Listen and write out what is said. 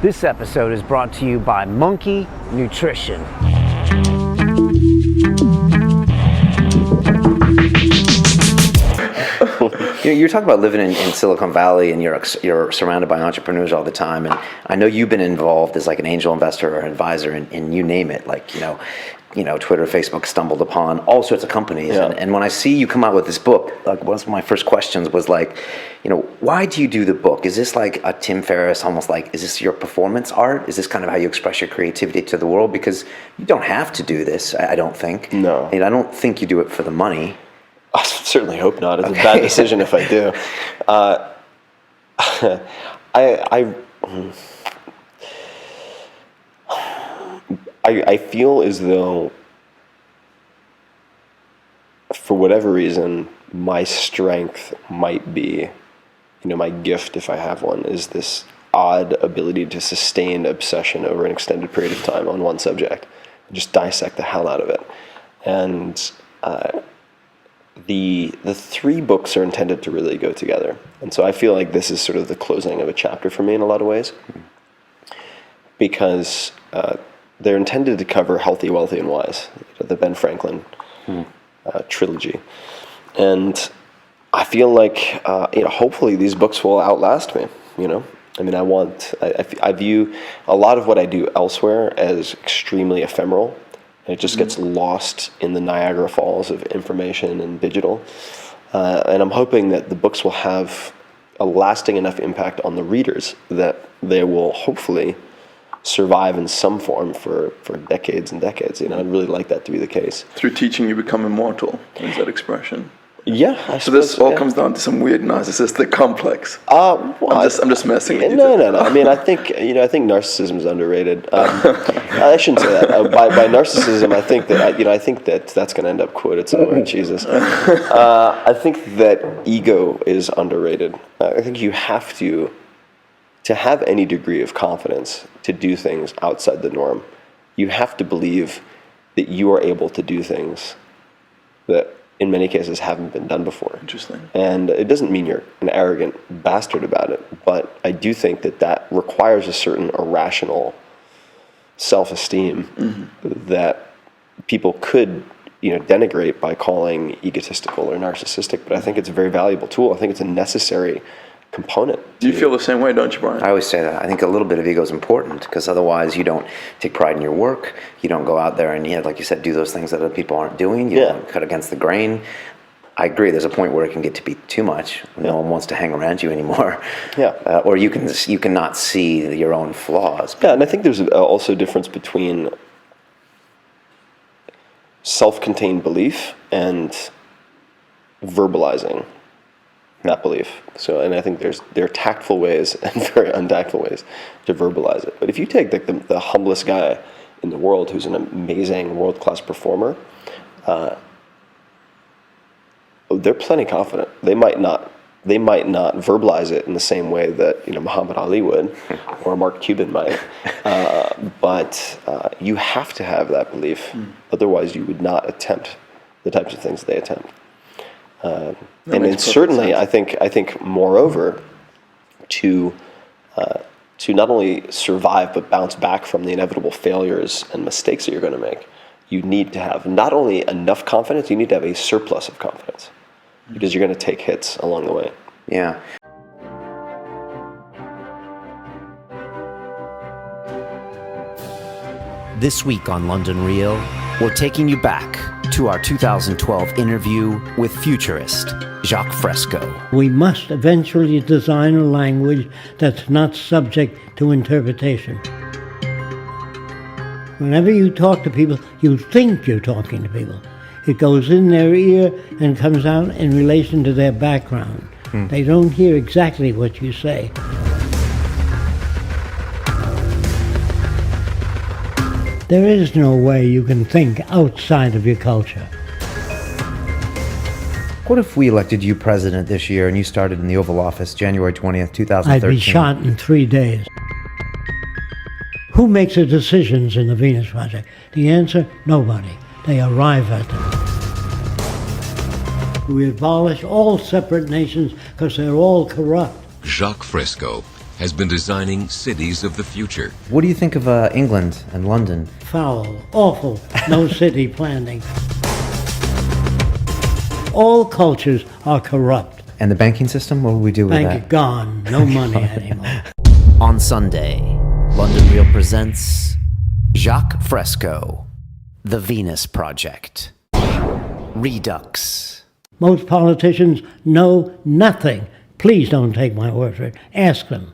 This episode is brought to you by Monkey Nutrition. You're talking about living in Silicon Valley, and you're surrounded by entrepreneurs all the time. And I know you've been involved as like an angel investor or advisor in you name it, like Twitter, Facebook, stumbled upon all sorts of companies. Yeah. And when I see you come out with this book, like one of my first questions was like, why do you do the book? Is this like a Tim Ferriss, almost like, is this your performance art? Is this kind of how you express your creativity to the world? Because you don't have to do this, I don't think. No. And I don't think you do it for the money. I certainly hope not. It's a bad decision if I do. I feel as though, for whatever reason, my strength might be, my gift, if I have one, is this odd ability to sustain obsession over an extended period of time on one subject, just dissect the hell out of it. And the three books are intended to really go together. And so I feel like this is sort of the closing of a chapter for me in a lot of ways, because they're intended to cover healthy, wealthy, and wise, the Ben Franklin trilogy. And I feel like, hopefully these books will outlast me, I view a lot of what I do elsewhere as extremely ephemeral. It just gets lost in the Niagara Falls of information and digital. And I'm hoping that the books will have a lasting enough impact on the readers that they will hopefully survive in some form for decades and decades. I'd really like that to be the case. Through teaching, you become immortal. Is that expression? Yeah. So this all comes down to some weird narcissistic complex. Well, I'm just messing with you. No. I mean, I think narcissism is underrated. I shouldn't say that. By narcissism, I think that that's going to end up quoted somewhere. Jesus. I think that ego is underrated. I think you have to have any degree of confidence to do things outside the norm. You have to believe that you are able to do things that in many cases haven't been done before. Interesting. And it doesn't mean you're an arrogant bastard about it, but I do think that requires a certain irrational self-esteem that people could, denigrate by calling egotistical or narcissistic, but I think it's a very valuable tool. I think it's a necessary component. Do you feel the same way, don't you, Brian? I always say that. I think a little bit of ego is important, because otherwise you don't take pride in your work. You don't go out there and, like you said, do those things that other people aren't doing. You don't cut against the grain. I agree. There's a point where it can get to be too much. No one wants to hang around you anymore. Yeah. Or you cannot see your own flaws. Yeah, and I think there's also a difference between self-contained belief and verbalizing that belief. So, and I think there are tactful ways and very untactful ways to verbalize it. But if you take the humblest guy in the world who's an amazing world-class performer, they're plenty confident. They might not verbalize it in the same way that Muhammad Ali would or Mark Cuban might. But you have to have that belief. Otherwise, you would not attempt the types of things they attempt. And certainly, I think, moreover, to not only survive but bounce back from the inevitable failures and mistakes that you're going to make, you need to have not only enough confidence, you need to have a surplus of confidence, because you're going to take hits along the way. Yeah. This week on London Real, we're taking you back to our 2012 interview with futurist Jacques Fresco. We must eventually design a language that's not subject to interpretation. Whenever you talk to people, you think you're talking to people. It goes in their ear and comes out in relation to their background. They don't hear exactly what you say. There is no way you can think outside of your culture. What if we elected you president this year and you started in the Oval Office January 20th, 2013? I'd be shot in 3 days. Who makes the decisions in the Venus Project? The answer, nobody. They arrive at them. We abolish all separate nations because they're all corrupt. Jacques Fresco, has been designing cities of the future. What do you think of England and London? Foul, awful, no city planning. All cultures are corrupt. And the banking system? What will we do with Bank that? gone, no money anymore. On Sunday, London Real presents Jacques Fresco, The Venus Project, Redux. Most politicians know nothing. Please don't take my word for it. Ask them.